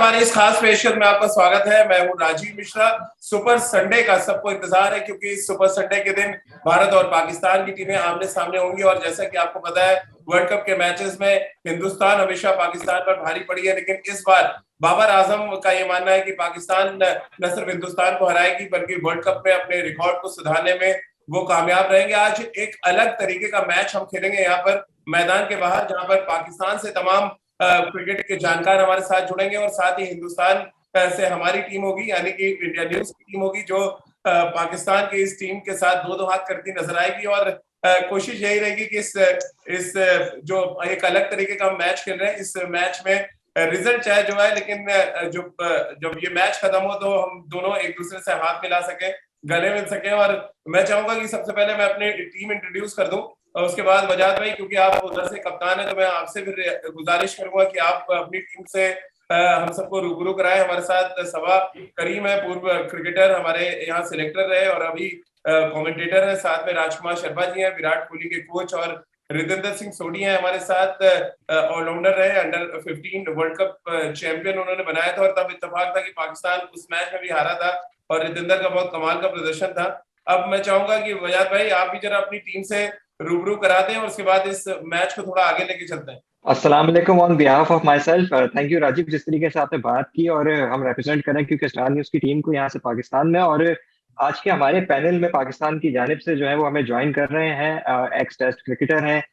हमारी इस खास पेशकश में आपका स्वागत है। मैं हूं राजीव मिश्रा। सुपर संडे का सबको इंतजार है क्योंकि इस सुपर संडे के दिन भारत और पाकिस्तान की टीमें आमने सामने होंगी और जैसा कि आपको पता है वर्ल्ड कप के मैचेस में हिंदुस्तान हमेशा पाकिस्तान पर भारी पड़ी है, लेकिन इस बार बाबर आजम का ये मानना है कि पाकिस्तान न सिर्फ हिंदुस्तान को हराएगी बल्कि वर्ल्ड कप में अपने रिकॉर्ड को सुधारने में वो कामयाब रहेंगे। आज एक अलग तरीके का मैच हम खेलेंगे यहाँ पर मैदान के बाहर, जहां पर पाकिस्तान से तमाम क्रिकेट के जानकार हमारे साथ जुड़ेंगे और साथ ही हिंदुस्तान से हमारी टीम होगी, यानी कि इंडिया न्यूज की टीम होगी, जो पाकिस्तान की इस टीम के साथ दो हाथ करती नजर आएगी। और कोशिश यही रहेगी कि इस जो एक अलग तरीके का मैच खेल रहे हैं, इस मैच में रिजल्ट चाहे जो है, लेकिन जब ये मैच खत्म हो तो हम दोनों एक दूसरे से हाथ मिला सके, गले मिल सके। और मैं चाहूंगा कि सबसे पहले मैं अपनी टीम इंट्रोड्यूस कर दूं और उसके बाद वजाद भाई, क्योंकि आप उधर से कप्तान है, तो मैं आपसे फिर गुजारिश करूंगा कि आप अपनी टीम से हम सबको रूबरू कराएं। हमारे साथ सवा करीम है, पूर्व क्रिकेटर, हमारे यहाँ सिलेक्टर रहे और अभी कमेंटेटर है। साथ में राजकुमार शर्मा जी हैं, विराट कोहली के कोच, और रितेंद्र सिंह सोढ़ी हैं हमारे साथ, ऑलराउंडर रहे, अंडर 15 वर्ल्ड कप चैंपियन उन्होंने बनाया था और तब इत्तेफाक था कि पाकिस्तान उस मैच में भी हारा था और रितेंद्र का बहुत कमाल का प्रदर्शन था। अब मैं चाहूंगा कि वजाद भाई आप भी जरा अपनी टीम से रूबरू कराते हैं और उसके बाद इस मैच को थोड़ा आगे लेके चलते हैं। अस्सलाम वालेकुम on behalf of myself. Thank you Rajiv, जिस तरीके से आपने बात की और हम रिप्रेजेंट करें क्योंकि स्टार न्यूज की टीम को यहाँ से पाकिस्तान में, और आज के हमारे पैनल में पाकिस्तान की जानिब से जो है वो हमें ज्वाइन कर रहे हैं। एक्स टेस्ट क्रिकेटर हैं,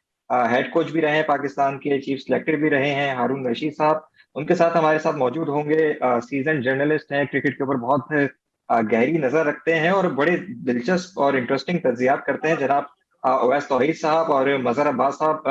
हेड कोच भी रहे हैं पाकिस्तान के, चीफ सिलेक्टर भी रहे हैं हारून रशीद साहब। उनके साथ हमारे साथ मौजूद होंगे सीजन जर्नलिस्ट हैं, क्रिकेट के ऊपर बहुत गहरी नजर रखते हैं और बड़े दिलचस्प और इंटरेस्टिंग तज्जियात करते हैं, जनाब ओवैस तौहीद साहब और मजहर अब्बास साहब,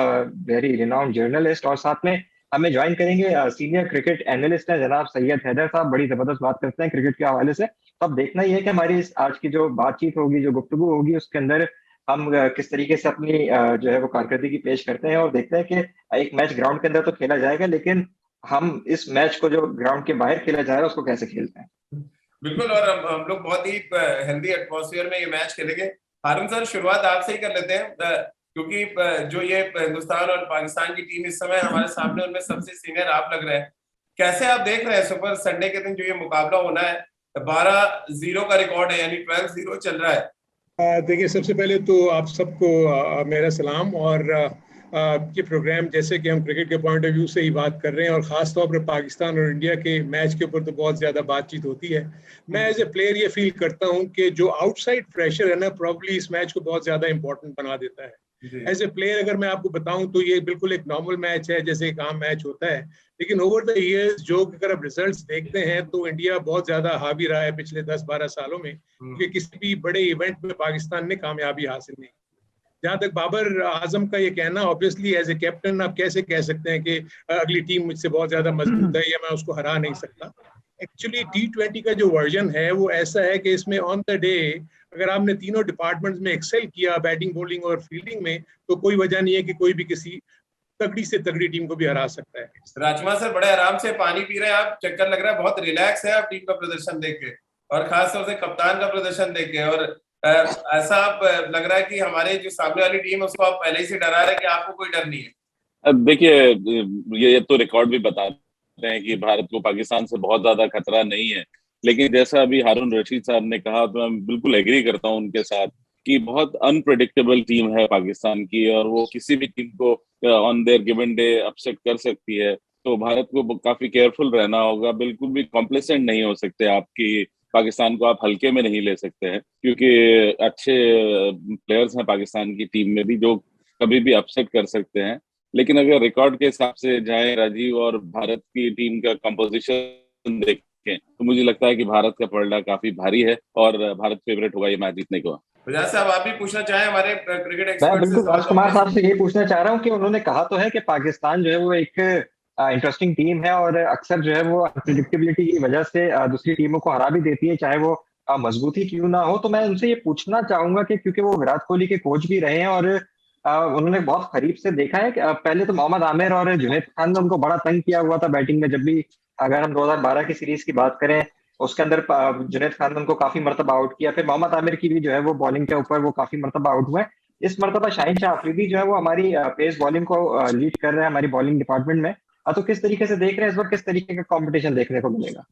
वेरी रिनाउंड जर्नलिस्ट। और साथ में हमें ज्वाइन करेंगे सीनियर क्रिकेट एनालिस्ट हैं जनाब सैयद हैदर साहब, बड़ी जबरदस्त बात करते हैं क्रिकेट के हवाले से। तो अब देखना ही है कि हमारी आज की जो बातचीत होगी, जो गुफ्तगू होगी, उसके अंदर हम किस तरीके से अपनी जो है वो कारकर्दगी पेश करते हैं। और देखते हैं कि एक मैच ग्राउंड के अंदर तो खेला जाएगा, लेकिन हम इस मैच को जो ग्राउंड के बाहर खेला जाएगा उसको कैसे खेलते हैं। बिल्कुल, और हम लोग बहुत ही हेल्दी एटमॉस्फेयर में ये मैच खेलेंगे। हारून सर, शुरुआत आपसे ही कर लेते हैं, क्योंकि जो ये हिंदुस्तान और पाकिस्तान की टीम इस समय हमारे सामने, उनमें सबसे सीनियर आप लग रहे हैं। कैसे आप देख रहे हैं सुपर संडे के दिन जो ये मुकाबला होना है? 12-0 का रिकॉर्ड है, यानी 12-0 चल रहा है। देखिए, सबसे पहले तो आप सबको मेरा सलाम। और ये प्रोग्राम, जैसे कि हम क्रिकेट के पॉइंट ऑफ व्यू से ही बात कर रहे हैं और ख़ास तौर पर पाकिस्तान और इंडिया के मैच के ऊपर तो बहुत ज़्यादा बातचीत होती है। मैं एज ए प्लेयर ये फील करता हूँ कि जो आउटसाइड प्रेशर है ना, प्रॉब्ली इस मैच को बहुत ज़्यादा इंपॉर्टेंट बना देता है। एज ए प्लेयर अगर मैं आपको बताऊं तो ये बिल्कुल एक नॉर्मल मैच है, जैसे एक आम मैच होता है, लेकिन ओवर द इयर्स जो अगर आप रिजल्ट्स देखते हैं तो इंडिया बहुत ज्यादा हावी रहा है पिछले 10-12 सालों में, क्योंकि किसी भी बड़े इवेंट में पाकिस्तान ने कामयाबी हासिल नहीं। जहां तक बाबर आजम का ये कहना, ऑब्वियसली एज ए कैप्टन आप कैसे कह सकते हैं कि अगली टीम मुझसे बहुत ज्यादा मजबूत है या मैं उसको हरा नहीं सकता। एक्चुअली T20 का जो वर्जन है वो ऐसा है कि इसमें ऑन द डे अगर आपने तीनों डिपार्टमेंट्स में एक्सेल किया, बैटिंग, बॉलिंग और फील्डिंग में, तो कोई वजह नहीं है कि कोई भी किसी तगड़ी से तगड़ी टीम को भी हरा सकता है। राजकुमार सर, बड़े आराम से पानी पी रहे हैं आप, चक्कर लग रहा है, बहुत रिलैक्स है आप टीम का प्रदर्शन देख के, और खासतौर से कप्तान का प्रदर्शन देख के। और ऐसा आप लग रहा है कि हमारे जो सामने वाली टीम है उसको आप पहले ही से डरा रहे हैं कि आपको कोई डर नहीं है। अब देखिए, ये तो रिकॉर्ड भी बताते हैं कि भारत को पाकिस्तान से बहुत ज्यादा खतरा नहीं है, लेकिन जैसा अभी हारून रशीद साहब ने कहा तो मैं बिल्कुल एग्री करता हूं उनके साथ कि बहुत अनप्रेडिक्टेबल टीम है पाकिस्तान की और वो किसी भी टीम को on their given day upset कर सकती है। तो भारत को काफी केयरफुल रहना होगा, बिल्कुल भी कॉम्प्लेसेंट नहीं हो सकते आपकी। पाकिस्तान को आप हल्के में नहीं ले सकते हैं, क्योंकि अच्छे प्लेयर्स हैं पाकिस्तान की टीम में भी जो कभी भी अपसेट कर सकते हैं। लेकिन अगर रिकॉर्ड के हिसाब से जाए राजीव, और भारत की टीम का कंपोजिशन देखें, तो मुझे लगता है कि भारत का पलड़ा काफी भारी है और भारत फेवरेट होगा ये मैच जीतने को। वजह से अब आप भी पूछना चाहें हमारे क्रिकेट एक्सपर्ट मैं बिल्कुल राजकुमार साहब से ये पूछना चाह रहा हूँ कि उन्होंने कहा तो है कि पाकिस्तान जो है वो एक इंटरेस्टिंग टीम है और अक्सर जो है वो अनप्रेडिक्टेबिलिटी की वजह से दूसरी टीमों को हरा भी देती है, चाहे वो मजबूती क्यों ना हो। तो मैं उनसे ये पूछना चाहूंगा कि क्योंकि वो विराट कोहली के कोच भी रहे हैं और उन्होंने बहुत करीब से देखा है कि पहले तो मोहम्मद आमिर और जुनैद खान ने उनको बड़ा तंग किया हुआ था बैटिंग में। जब भी अगर हम 2012 की सीरीज की बात करें, उसके अंदर जुनैद खान ने उनको काफी मरतबा आउट किया। फिर मोहम्मद आमिर की भी जो है वो बॉलिंग के ऊपर वो काफी मरतबा आउट हुए। इस मरतबा शाहीन शाह अफरीदी जो है वो हमारी पेस बॉलिंग को लीड कर रहे हैं हमारी बॉलिंग डिपार्टमेंट में। तो किस तरीके से देख रहे हैं इस बार, किस तरीके का कंपटीशन देखने को मिलेगा?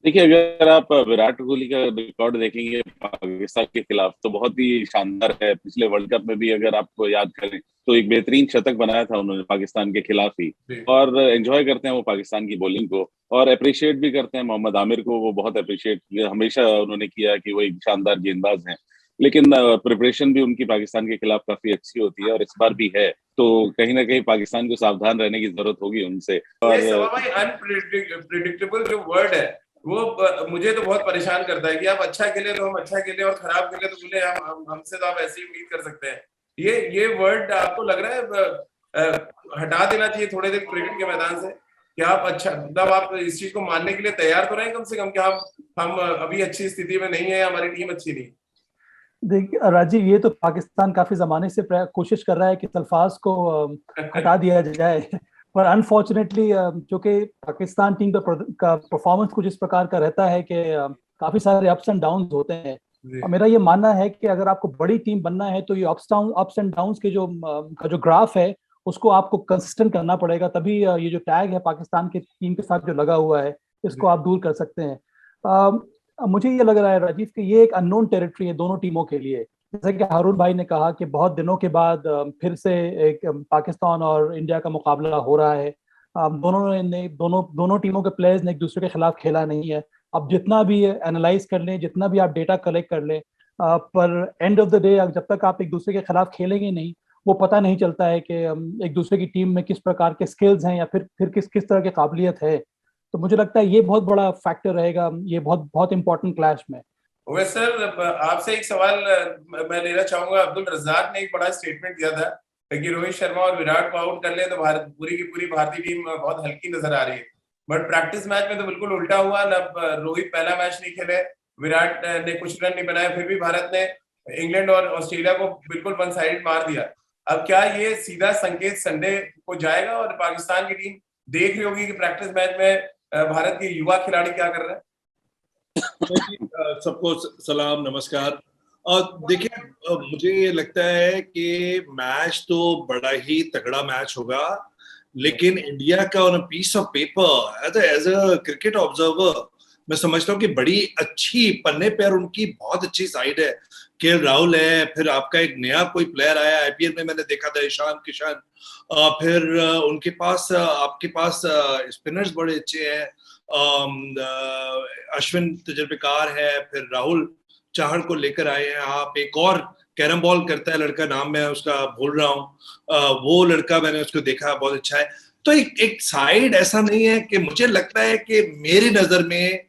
देखिए, अगर आप विराट कोहली का रिकॉर्ड देखेंगे पाकिस्तान के खिलाफ तो बहुत ही शानदार है। पिछले वर्ल्ड कप में भी अगर आपको याद करें तो एक बेहतरीन शतक बनाया था उन्होंने पाकिस्तान के खिलाफ ही। और एंजॉय करते हैं वो पाकिस्तान की बॉलिंग को, और अप्रिशिएट भी करते हैं मोहम्मद आमिर को। वो बहुत अप्रिशिएट हमेशा उन्होंने किया कि वो एक शानदार गेंदबाज हैं। लेकिन प्रिपरेशन भी उनकी पाकिस्तान के खिलाफ काफी अच्छी होती है, और इस बार भी है। तो कहीं ना कहीं पाकिस्तान को सावधान रहने की जरूरत होगी उनसे। और भाई अनप्रिडिक्टेबल जो वर्ड है वो मुझे तो बहुत परेशान करता है कि आप अच्छा खेले तो हम अच्छा खेले और खराब खेले तो बोले हमसे तो आप ऐसे ही उम्मीद कर सकते हैं। ये वर्ड आपको लग रहा है हटा देना चाहिए थोड़े दिन क्रिकेट के मैदान से? कि आप अच्छा, मतलब आप इस चीज को मानने के लिए तैयार तो रहें कम से कम कि हम अभी अच्छी स्थिति में नहीं है, हमारी टीम अच्छी नहीं? देखिए राजीव, ये तो पाकिस्तान काफी जमाने से कोशिश कर रहा है कि तल्फाज को हटा दिया जाए, पर अनफॉर्चुनेटली जो कि पाकिस्तान टीम का परफॉर्मेंस कुछ इस प्रकार का रहता है कि काफी सारे अप्स एंड डाउन्स होते हैं। और मेरा ये मानना है कि अगर आपको बड़ी टीम बनना है तो ये अप्स एंड डाउन्स के जो ग्राफ है उसको आपको कंसिस्टेंट करना पड़ेगा, तभी ये जो टैग है पाकिस्तान की टीम के साथ जो लगा हुआ है इसको आप दूर कर सकते हैं। मुझे ये लग रहा है राजीव कि ये एक अननोन टेरिटरी है दोनों टीमों के लिए। जैसे कि हारून भाई ने कहा कि बहुत दिनों के बाद फिर से एक पाकिस्तान और इंडिया का मुकाबला हो रहा है। दोनों टीमों के प्लेयर्स ने एक दूसरे के खिलाफ खेला नहीं है। अब जितना भी एनालाइज कर लें, जितना भी आप डेटा कलेक्ट कर लें, पर एंड ऑफ द डे जब तक आप एक दूसरे के खिलाफ खेलेंगे नहीं, वो पता नहीं चलता है कि एक दूसरे की टीम में किस प्रकार के स्किल्स हैं या फिर किस तरह की काबिलियत है। तो मुझे लगता है ये बहुत बड़ा फैक्टर रहेगा, ये बहुत इंपॉर्टेंट क्लैश में। सर, आपसे एक सवाल मैं लेना चाहूंगा। अब्दुल रज़ाक ने एक बड़ा स्टेटमेंट दिया था कि रोहित शर्मा और विराट को आउट कर ले तो पूरी की पूरी भारतीय टीम बहुत हल्की नजर आ रही है। बट प्रैक्टिस मैच में तो बिल्कुल उल्टा हुआ ना। रोहित पहला मैच नहीं खेले, विराट ने कुछ रन नहीं बनाए, फिर भी भारत ने इंग्लैंड और ऑस्ट्रेलिया को बिल्कुल वन साइड मार दिया। अब क्या ये सीधा संकेत संडे को जाएगा और पाकिस्तान की टीम देख रही होगी कि प्रैक्टिस मैच में भारत के युवा खिलाड़ी क्या कर रहे हैं? सबको सलाम, नमस्कार। और देखिए, मुझे ये लगता है कि मैच तो बड़ा ही तगड़ा मैच होगा, लेकिन इंडिया का on a piece of paper as a cricket observer मैं समझता हूँ कि बड़ी अच्छी पन्ने पर उनकी बहुत अच्छी साइड है। केएल राहुल है, फिर आपका एक नया कोई प्लेयर आया आईपीएल में, मैंने देखा था ईशान किशन, फिर उनके पास आपके पास स्पिनर्स बड़े अच्छे हैं, अश्विन तजर्बेकार है, फिर राहुल चाहर को लेकर आए हैं आप। एक और कैरम बॉल करता है लड़का, नाम मैं उसका भूल रहा हूँ, वो लड़का मैंने उसको देखा, बहुत अच्छा है। तो एक साइड ऐसा नहीं है कि मुझे लगता है कि मेरी नजर में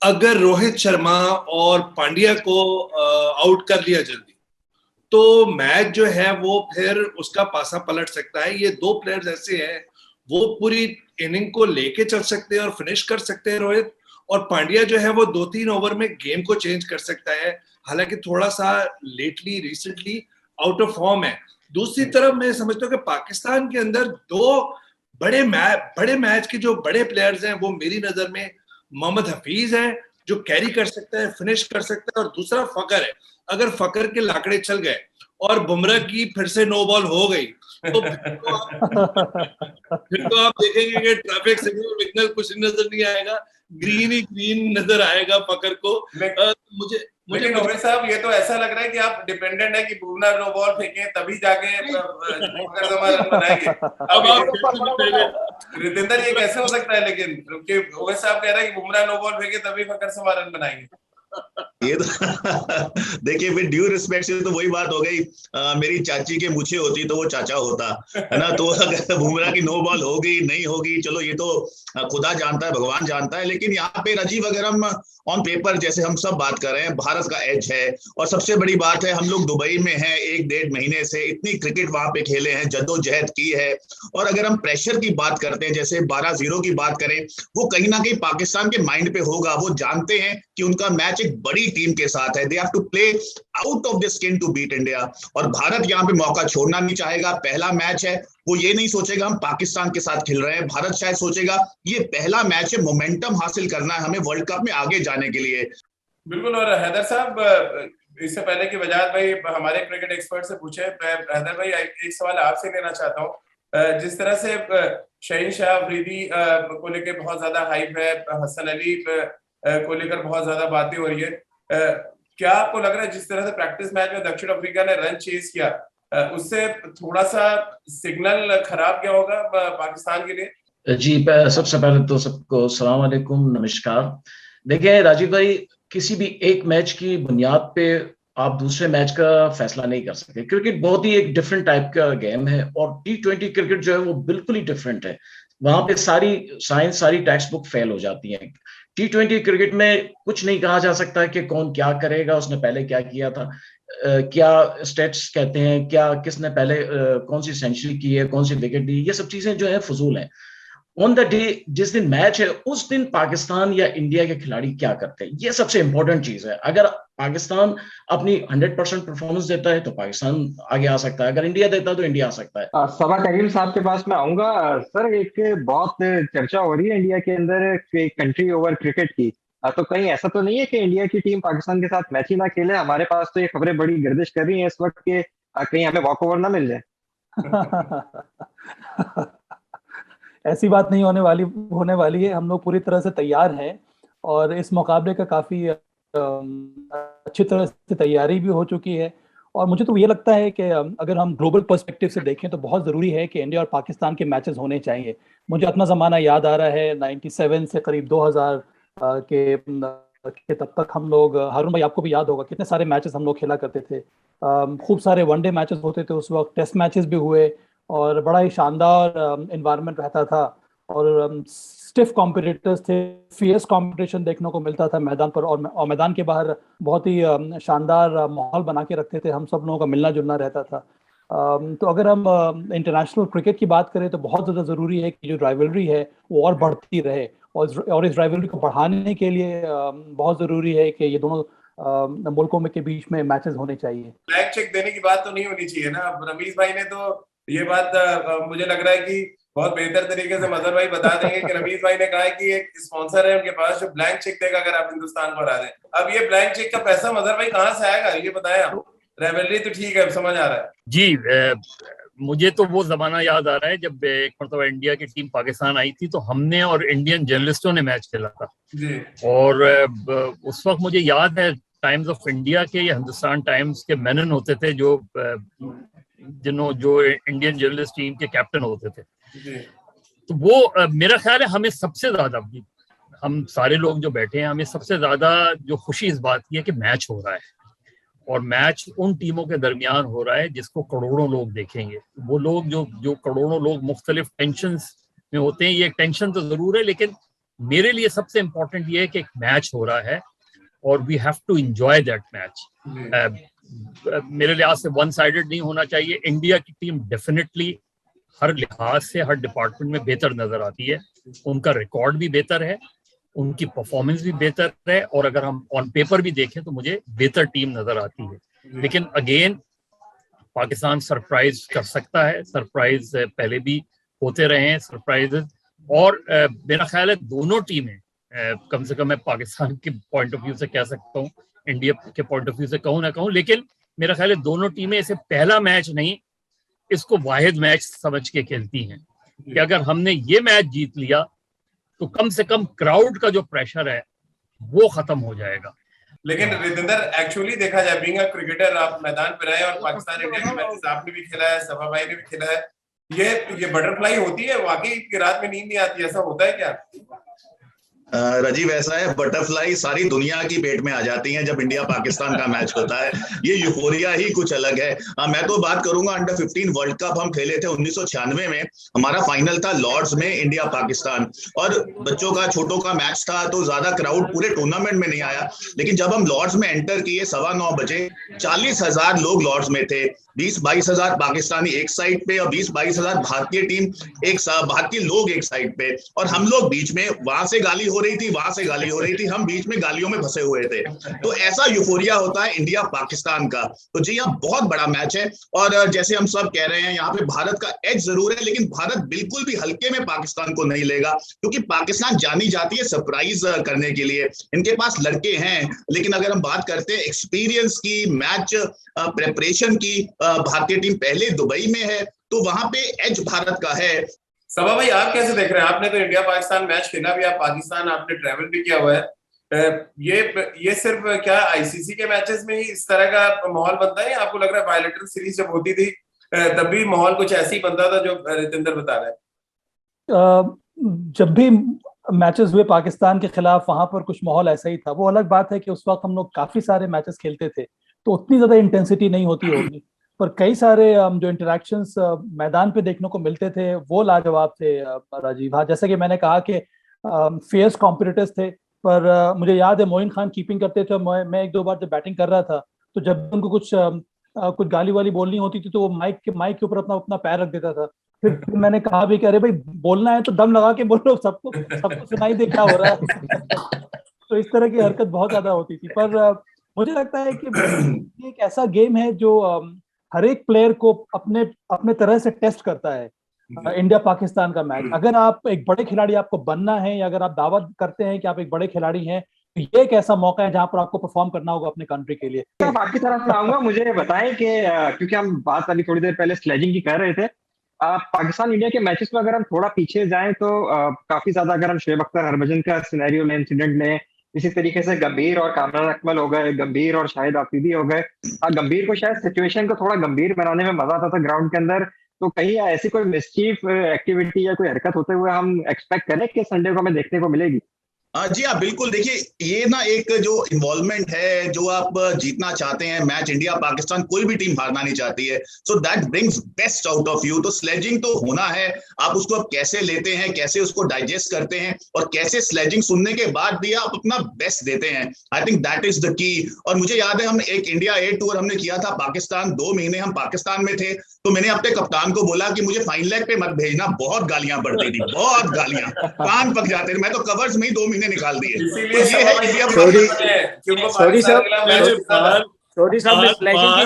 अगर रोहित शर्मा और पांड्या को आउट कर लिया जल्दी तो मैच जो है वो फिर उसका पासा पलट सकता है। ये दो प्लेयर्स ऐसे हैं, वो पूरी इनिंग को लेके चल सकते हैं और फिनिश कर सकते हैं रोहित, और पांड्या जो है वो 2-3 ओवर में गेम को चेंज कर सकता है। हालांकि थोड़ा सा रिसेंटली आउट ऑफ फॉर्म है। दूसरी तरफ मैं समझता हूँ कि पाकिस्तान के अंदर दो बड़े मैच के जो बड़े प्लेयर्स हैं वो मेरी नजर में मोहम्मद हफीज है जो कैरी कर सकता है, फिनिश कर सकता है, और दूसरा फकर है। अगर फकर के लाकड़े चल गए और बुमराह की फिर से नो बॉल हो गई तो फिर तो आप देखेंगे कि ट्रैफिक सिग्नल कुछ नजर नहीं आएगा, ग्रीन ही ग्रीन नजर आएगा फकर को। मुझे नोबेल साहब, ये तो ऐसा लग रहा है कि आप डिपेंडेंट है कि बुमराह नो बॉल फेंके तभी जाके रन बनाएंगे। अब रितेंद्र, ये कैसे हो सकता है? लेकिन ओवैस साहब कह रहे हैं कि बुमराह नो बॉल फेंके तभी फकर समा रन बनाएंगे। ये तो देखिए, फिर ड्यू रिस्पेक्ट से तो वही बात हो गई, मेरी चाची के मुछे होती तो वो चाचा होता है ना। तो अगर बुमराह की नो बॉल होगी नहीं होगी, चलो ये तो खुदा जानता है, भगवान जानता है। लेकिन यहाँ पे राजीव, अगर हम ऑन पेपर जैसे हम सब बात कर रहे हैं, भारत का एज है। और सबसे बड़ी बात है, हम लोग दुबई में हैं 1-1.5 महीने से, इतनी क्रिकेट वहां पे खेले हैं, जद्दोजहद की है। और अगर हम प्रेशर की बात करते हैं, जैसे 12-0 की बात करें, वो कहीं ना कहीं पाकिस्तान के माइंड पे होगा। वो जानते हैं कि उनका मैच एक बड़ी टीम के साथ है, they have to play out of the skin to beat India. और भारत यहाँ पे मौका छोड़ना नहीं चाहेगा। पहला मैच है, वो ये नहीं सोचेगा हम पाकिस्तान के साथ खेल रहे हैं। भारत शायद सोचेगा ये पहला मैच है, मोमेंटम हासिल करना है हमें वर्ल्ड कप में आगे जाने के लिए। बिल्कुल। और हैदर साहब, इससे पहले कि वजाहत भाई हमारे क्रिकेट एक्सपर्ट से पूछे, हैदर भाई एक सवाल आपसे लेना चाहता हूँ। जिस तरह से शहीनशाह अफरीदी को लेकर बहुत ज्यादा हाइप है, हसन अली को लेकर बहुत ज्यादा बातें हो रही है, क्या आपको लग रहा है जिस तरह से प्रैक्टिस मैच में दक्षिण अफ्रीका ने रन चेज किया, उससे थोड़ा सा सिग्नल खराब क्या होगा पाकिस्तान के लिए? जी, सबसे पहले तो सबको सलाम अलैकुम, नमस्कार। देखिए राजीव भाई, किसी भी एक मैच की बुनियाद पे आप दूसरे मैच का फैसला नहीं कर सकते। क्रिकेट बहुत ही एक डिफरेंट टाइप का गेम है और T20 क्रिकेट जो है वो बिल्कुल ही डिफरेंट है। वहां पे सारी साइंस, सारी टेक्स्ट बुक फेल हो जाती है। T20 क्रिकेट में कुछ नहीं कहा जा सकता कि कौन क्या करेगा, उसने पहले क्या किया था, क्या स्टेट्स कहते हैं, क्या किसने पहले कौन सी सेंचुरी की है, कौन सी विकेट दी, ये सब चीजें जो है फजूल हैं। ऑन द डे जिस दिन मैच है उस दिन पाकिस्तान या इंडिया के खिलाड़ी क्या करते हैं, ये सबसे इंपॉर्टेंट चीज है। अगर पाकिस्तान अपनी 100% परफॉर्मेंस देता है तो पाकिस्तान आगे आ सकता है, अगर इंडिया देता है तो इंडिया आ सकता है। सबा करीम साहब के पास मैं आऊंगा। सर, एक बहुत चर्चा हो रही है इंडिया के अंदर कंट्री ओवर क्रिकेट की। तो कहीं ऐसा तो नहीं है कि इंडिया की टीम पाकिस्तान के साथ मैच ही ना खेले? हमारे पास तो ये खबरें बड़ी गर्दिश कर रही हैं इस वक्त के कहीं हमें वॉक ओवर ना मिल जाए। ऐसी बात नहीं होने वाली है। हम लोग पूरी तरह से तैयार हैं और इस मुकाबले का काफ़ी अच्छी तरह से तैयारी भी हो चुकी है। और मुझे तो ये लगता है कि अगर हम ग्लोबल पर्सपेक्टिव से देखें तो बहुत ज़रूरी है कि इंडिया और पाकिस्तान के मैचेस होने चाहिए। मुझे अपना ज़माना याद आ रहा है 97 से करीब 2000 के तब तक हम लोग, हारून भाई आपको भी याद होगा कितने सारे मैचेस हम लोग खेला करते थे। खूब सारे वनडे मैचेस होते थे उस वक्त, टेस्ट मैचेस भी हुए और बड़ा ही शानदार एनवायरनमेंट रहता था और स्टिफ कॉम्पिटिटर्स थे, फियर्स कंपटीशन देखने को मिलता था मैदान पर और मैदान के बाहर बहुत ही शानदार माहौल बना के रखते थे। हम सब लोगों का मिलना जुलना रहता था। तो अगर हम इंटरनेशनल क्रिकेट की बात करें तो बहुत ज़्यादा ज़रूरी है कि जो राइवलरी है वो और बढ़ती रहे और इस राइवलरी को बढ़ाने के लिए बहुत ज़रूरी है कि ये दोनों मुल्कों में के बीच में मैचेस होने चाहिए। ब्लैंक चेक देने की बात तो नहीं होनी चाहिए ना। रमीज भाई ने तो ये बात मुझे लग रहा है कि बहुत बेहतर तरीके से मजहर भाई बता देंगे कि रमीज भाई ने कहा है कि एक स्पॉन्सर है उनके पास जो ब्लैंक चेक देगा अगर आप हिंदुस्तान को हरा दें। अब ये ब्लैंक चेक का पैसा मजहर भाई कहाँ से आएगा, ये बताएं आप। रेवलरी तो ठीक है, समझ आ रहा है जी। मुझे तो वो जमाना याद आ रहा है जब एक मरतबा इंडिया की टीम पाकिस्तान आई थी तो हमने और इंडियन जर्नलिस्टों ने मैच खेला था जी। और उस वक्त मुझे याद है टाइम्स ऑफ इंडिया के या हिंदुस्तान टाइम्स के मेनन होते थे जो इंडियन जर्नलिस्ट टीम के कैप्टन होते थे जी। तो वो मेरा ख्याल है हमें सबसे ज्यादा, हम सारे लोग जो बैठे हैं, हमें सबसे ज्यादा जो खुशी इस बात की है कि मैच हो रहा है और मैच उन टीमों के दरमियान हो रहा है जिसको करोड़ों लोग देखेंगे। वो लोग जो करोड़ों लोग मुख्तलिफ टेंशन में होते हैं, ये एक टेंशन तो जरूर है लेकिन मेरे लिए सबसे इम्पोर्टेंट ये है कि एक मैच हो रहा है और we have to enjoy that match. मेरे लिहाज से वन साइडेड नहीं होना चाहिए। इंडिया की टीम डेफिनेटली हर लिहाज से, हर डिपार्टमेंट में बेहतर नजर आती है। उनका रिकॉर्ड भी बेहतर है, उनकी परफॉर्मेंस भी बेहतर है और अगर हम ऑन पेपर भी देखें तो मुझे बेहतर टीम नजर आती है। लेकिन अगेन पाकिस्तान सरप्राइज कर सकता है, सरप्राइज पहले भी होते रहे हैं सरप्राइजेस और मेरा ख्याल है दोनों टीमें, कम से कम मैं पाकिस्तान के पॉइंट ऑफ व्यू से कह सकता हूँ, इंडिया के पॉइंट ऑफ व्यू से कहूँ ना कहूँ, लेकिन मेरा ख्याल है दोनों टीमें इसे पहला मैच नहीं, इसको वाहिद मैच समझ के खेलती हैं कि अगर हमने ये मैच जीत लिया तो कम से कम क्राउड का जो प्रेशर है वो खत्म हो जाएगा। लेकिन रितेंदर, एक्चुअली देखा जाए, बीइंग अ क्रिकेटर, आप मैदान पे रहे और पाकिस्तान इंडिया के मैचेस आपने भी खेला है, सभा भाई ने भी खेला है, ये बटरफ्लाई होती है वाकई कि रात में नींद नहीं आती, ऐसा होता है क्या? राजीव, ऐसा है, बटरफ्लाई सारी दुनिया की पेट में आ जाती हैं जब इंडिया पाकिस्तान का मैच होता है। ये यूफोरिया ही कुछ अलग है। मैं तो बात करूंगा अंडर 15 वर्ल्ड कप हम खेले थे 1996 में, हमारा फाइनल था लॉर्ड्स में इंडिया पाकिस्तान और बच्चों का, छोटों का मैच था तो ज्यादा क्राउड पूरे टूर्नामेंट में नहीं आया। लेकिन जब हम लॉर्ड्स में एंटर किए 9:15 बजे, 40,000 लोग लॉर्ड्स में थे। 20-22 हजार पाकिस्तानी एक साइड पे और 20-22 हजार भारतीय टीम भारतीय लोग एक साइड पे और हम लोग बीच में। वहां से गाली हो रही थी, वहां से गाली हो रही थी, हम बीच में गालियों में फंसे हुए थे। तो ऐसा यूफोरिया होता है इंडिया पाकिस्तान का। तो जी हाँ, बहुत बड़ा मैच है और जैसे हम सब कह रहे हैं यहाँ पे भारत का एज जरूर है, लेकिन भारत बिल्कुल भी हल्के में पाकिस्तान को नहीं लेगा क्योंकि पाकिस्तान जानी जाती है सरप्राइज करने के लिए। इनके पास लड़के हैं, लेकिन अगर हम बात करते हैं एक्सपीरियंस की, मैच प्रेपरेशन की, भारतीय टीम पहले दुबई में है तो वहां पे एज भारत का है। सबा भाई, आप कैसे देख रहे हैं? आपने तो इंडिया पाकिस्तान मैच खेला भी, आप पाकिस्तान आपने ट्रैवल भी किया हुआ है। ये सिर्फ क्या आईसीसी के मैचेस में ही इस तरह का माहौल बनता है, या आपको लग रहा है बायलैटरल सीरीज जब होती थी तब भी माहौल कुछ ऐसे ही बनता था जो रितेंद्र बता रहे हैं? जब भी मैचेस हुए पाकिस्तान के खिलाफ, वहां पर कुछ माहौल ऐसा ही था। वो अलग बात है कि उस वक्त हम लोग काफी सारे मैचेस खेलते थे, तो उतनी ज्यादा इंटेंसिटी नहीं होती होगी, पर कई सारे जो इंटरेक्शंस मैदान पे देखने को मिलते थे वो लाजवाब थे। राजीव, हाँ, जैसे कि मैंने कहा कि फेयर्स कॉम्पिटिटर्स थे, पर मुझे याद है मोइन खान कीपिंग करते थे। मैं एक दो बार जब बैटिंग कर रहा था, तो जब उनको कुछ गाली वाली बोलनी होती थी, तो वो माइक के ऊपर अपना अपना पैर रख देता था। फिर मैंने कहा भी कि अरे भाई, बोलना है तो दम लगा के बोलो, सबको सुनाई दे क्या हो रहा है। तो इस तरह की हरकत बहुत ज्यादा होती थी। पर मुझे लगता है कि ये एक ऐसा गेम है जो हर एक प्लेयर को अपने अपने तरह से टेस्ट करता है। इंडिया पाकिस्तान का मैच, अगर आप एक बड़े खिलाड़ी आपको बनना है, या अगर आप दावा करते हैं कि आप एक बड़े खिलाड़ी हैं, तो ये एक ऐसा मौका है जहां पर आपको परफॉर्म करना होगा अपने कंट्री के लिए। तो आपकी तरफ से आऊंगा, मुझे बताएं कि क्योंकि हम बात अभी थोड़ी देर पहले स्लेजिंग की कर रहे थे, पाकिस्तान इंडिया के मैचेस में अगर हम थोड़ा पीछे जाएं तो काफी ज्यादा, अगर हम शोएब अख्तर हरभजन का सिनेरियो में इंसिडेंट लें, इसी तरीके से गंभीर और कामरान अकमल हो गए, गंभीर और शाहिद आफरीदी हो गए। गंभीर को शायद सिचुएशन को थोड़ा गंभीर बनाने में मजा आता था ग्राउंड के अंदर, तो कहीं ऐसी कोई मिसचीफ एक्टिविटी या कोई हरकत होते हुए हम एक्सपेक्ट करें कि संडे को हमें देखने को मिलेगी? जी हाँ, बिल्कुल। देखिए, ये ना एक जो इन्वॉल्वमेंट है, जो आप जीतना चाहते हैं मैच, इंडिया पाकिस्तान कोई भी टीम हारना नहीं चाहती है, so that brings best out of you. तो स्लेजिंग तो होना है, आप उसको अब कैसे लेते हैं, कैसे उसको डाइजेस्ट करते हैं, और कैसे स्लेजिंग सुनने के बाद भी आप अपना बेस्ट देते हैं, I think that is the key. और मुझे याद है, हमने एक इंडिया ए टूर हमने किया था पाकिस्तान, 2 महीने हम पाकिस्तान में थे, तो मैंने अपने कप्तान को बोला कि मुझे फाइन लेग पे मत भेजना, बहुत गालियां पड़ती थी, बहुत गालियां, कान पक जाते थे। मैं तो कवर्स में ही 2 महीने निकाल दिए। इसीलिए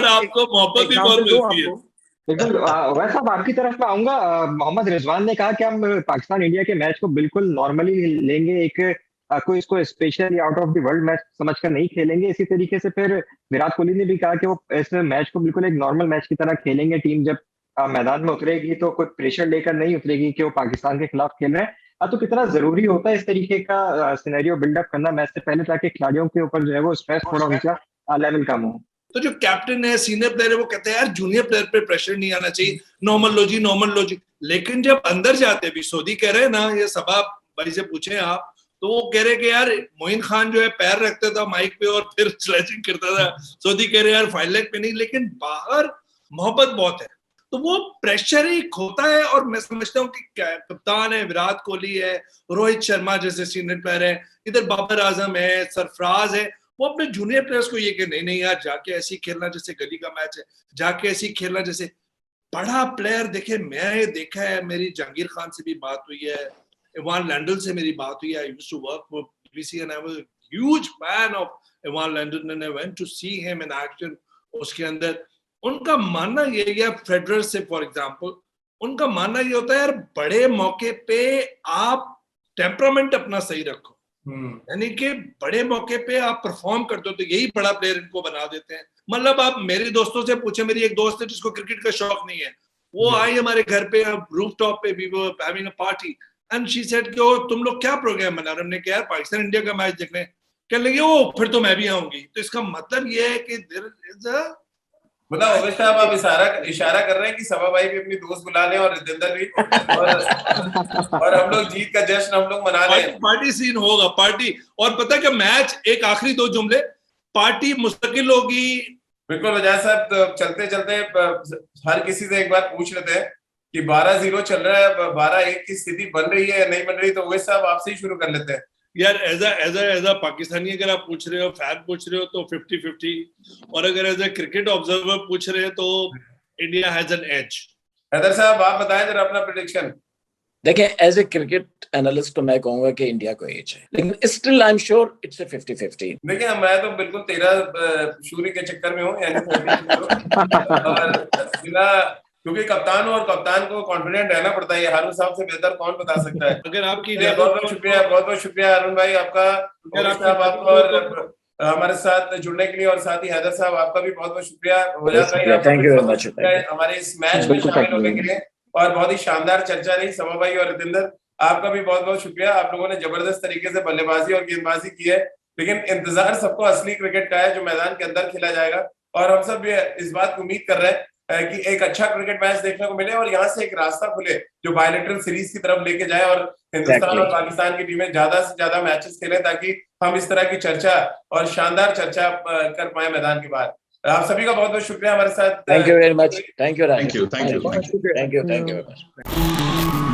आपको मोहब्बत भी बहुत मिलती है। बिल्कुल। वैसा आपकी तरफ में आऊंगा। मोहम्मद रिजवान ने कहा कि हम पाकिस्तान इंडिया के मैच को बिल्कुल नॉर्मली लेंगे, एक कोई इसको स्पेशल या out of the world match समझकर नहीं खेलेंगे। इसी तरीके से फिर विराट कोहली ने भी कहा कि वो इस मैच को बिल्कुल एक नॉर्मल मैच की तरह खेलेंगे। टीम जब मैदान में उतरेगी तो कोई प्रेशर लेकर नहीं उतरेगी कि वो पाकिस्तान के खिलाफ खेल रहे हैं। तो कितना जरूरी होता है इस तरीके का सिनेरियो बिल्डअप करना मैच से पहले, ताकि खिलाड़ियों के ऊपर जो है वो स्ट्रेस थोड़ा उनका लेवल कम हो। तो जो कैप्टन है, सीनियर प्लेयर है, वो कहते हैं यार जूनियर प्लेयर पे प्रेशर नहीं आना चाहिए, नॉर्मल लो जी, नॉर्मल लो जी। लेकिन जब अंदर जाते भी, सऊदी कह रहे हैं ना, ये सबा भाई से पूछे आप, तो वो कह रहे कि यार मोइन खान जो है पैर रखता था माइक पे और फिर स्लेजिंग करता था। सऊदी कह रहे यार फाइन लेग पे नहीं, लेकिन बाहर मोहब्बत बहुत है, तो वो प्रेशर ही होता है। और मैं समझता हूँ कि कप्तान है, विराट कोहली है, रोहित शर्मा जैसे सीनियर प्लेयर है, इधर बाबर आजम है, सरफराज है, वो अपने जूनियर प्लेयर्स को ये कि नहीं नहीं यार, जाके ऐसी खेलना जैसे गली का मैच है, जाके ऐसी खेलना जैसे बड़ा प्लेयर। देखे, मैं देखा है, मेरी जहांगीर खान से भी बात हुई है, इवान लैंडल से मेरी बात हुई है। I used to work for BBC and I was a huge fan of Ivan Lendl and I went to see him in action। उसके अंदर उनका मानना ये, या फेडरर से फॉर एग्जांपल, उनका मानना ये होता है यार बड़े मौके पे आप टेम्परामेंट अपना सही रखो, यानी कि बड़े मौके पे आप परफॉर्म करते हो तो यही बड़ा प्लेयर इनको बना देते हैं। मतलब आप मेरे दोस्तों से पूछे, मेरी एक दोस्त है जिसको क्रिकेट का शौक नहीं है, वो आई हमारे घर पे रूफ टॉप पे, we were having a party and she said कि ओ तुम लोग क्या प्रोग्राम बना रहे हो? हमने कहा यार पाकिस्तान इंडिया का मैच देखने। कहने लगे ओ फिर तो मैं भी आऊंगी। तो इसका मतलब ये है कि देयर इज अ, मतलब ओवेश साहब, आप इशारा कर रहे हैं कि सबा भाई भी अपनी दोस्त बुला लें और रितेंद्र भी, और हम लोग जीत का जश्न हम लोग मना लें। पार्टी सीन होगा, पार्टी। और पता है कि मैच, एक आखिरी 2 जुमले, पार्टी मुस्तकिल होगी। बिल्कुल वजह साहब, तो चलते चलते हर किसी से एक बार पूछ लेते हैं कि 12-0 चल रहा है, 12-1 की स्थिति बन रही है या नहीं बन रही? तो ओवेश साहब आपसे ही शुरू कर लेते हैं। यार एज अ पाकिस्तानी अगर आप पूछ रहे हो, फैन पूछ रहे हो, तो 50-50, और अगर एज अ क्रिकेट ऑब्जर्वर पूछ रहे हो तो India has an edge. Haider साहब आप बताएं जरा अपना प्रेडिक्शन। देखिए, एज ए क्रिकेट एनालिस्ट तो मैं कहूंगा कि इंडिया को एज है, लेकिन still I am sure it's a 50-50। देखिए, मैं तो बिल्कुल 13 के चक्कर में हूँ, यानी और बिना, क्योंकि कप्तान हूँ और कप्तान को कॉन्फिडेंट रहना पड़ता है। हारून साहब से बेहतर कौन बता सकता है। अगर आपकी बहुत बहुत शुक्रिया अरुण भाई आपका। हमारे साथ जुड़ने के लिए, और साथ ही हैदर साहब आपका भी बहुत बहुत शुक्रिया। थैंक यू वेरी मच हमारे इस मैच में शामिल होने के लिए, और बहुत ही शानदार चर्चा रही। समा भाई और रितेंद्र, आपका भी बहुत बहुत शुक्रिया। आप लोगों ने जबरदस्त तरीके से बल्लेबाजी और गेंदबाजी की है, लेकिन इंतजार सबको असली क्रिकेट का है जो मैदान के अंदर खेला जाएगा। और हम सब इस बात की उम्मीद कर रहे हैं कि एक अच्छा क्रिकेट मैच देखने को मिले और यहाँ से एक रास्ता खुले जो बायलैटरल सीरीज की तरफ लेके जाए, और हिंदुस्तान और पाकिस्तान की टीमें ज्यादा से ज्यादा मैचेस खेलें, ताकि हम इस तरह की चर्चा और शानदार चर्चा कर पाए मैदान के बाहर। आप सभी का बहुत बहुत शुक्रिया हमारे साथ। Thank you very much. Thank you thank you. Thank you very much.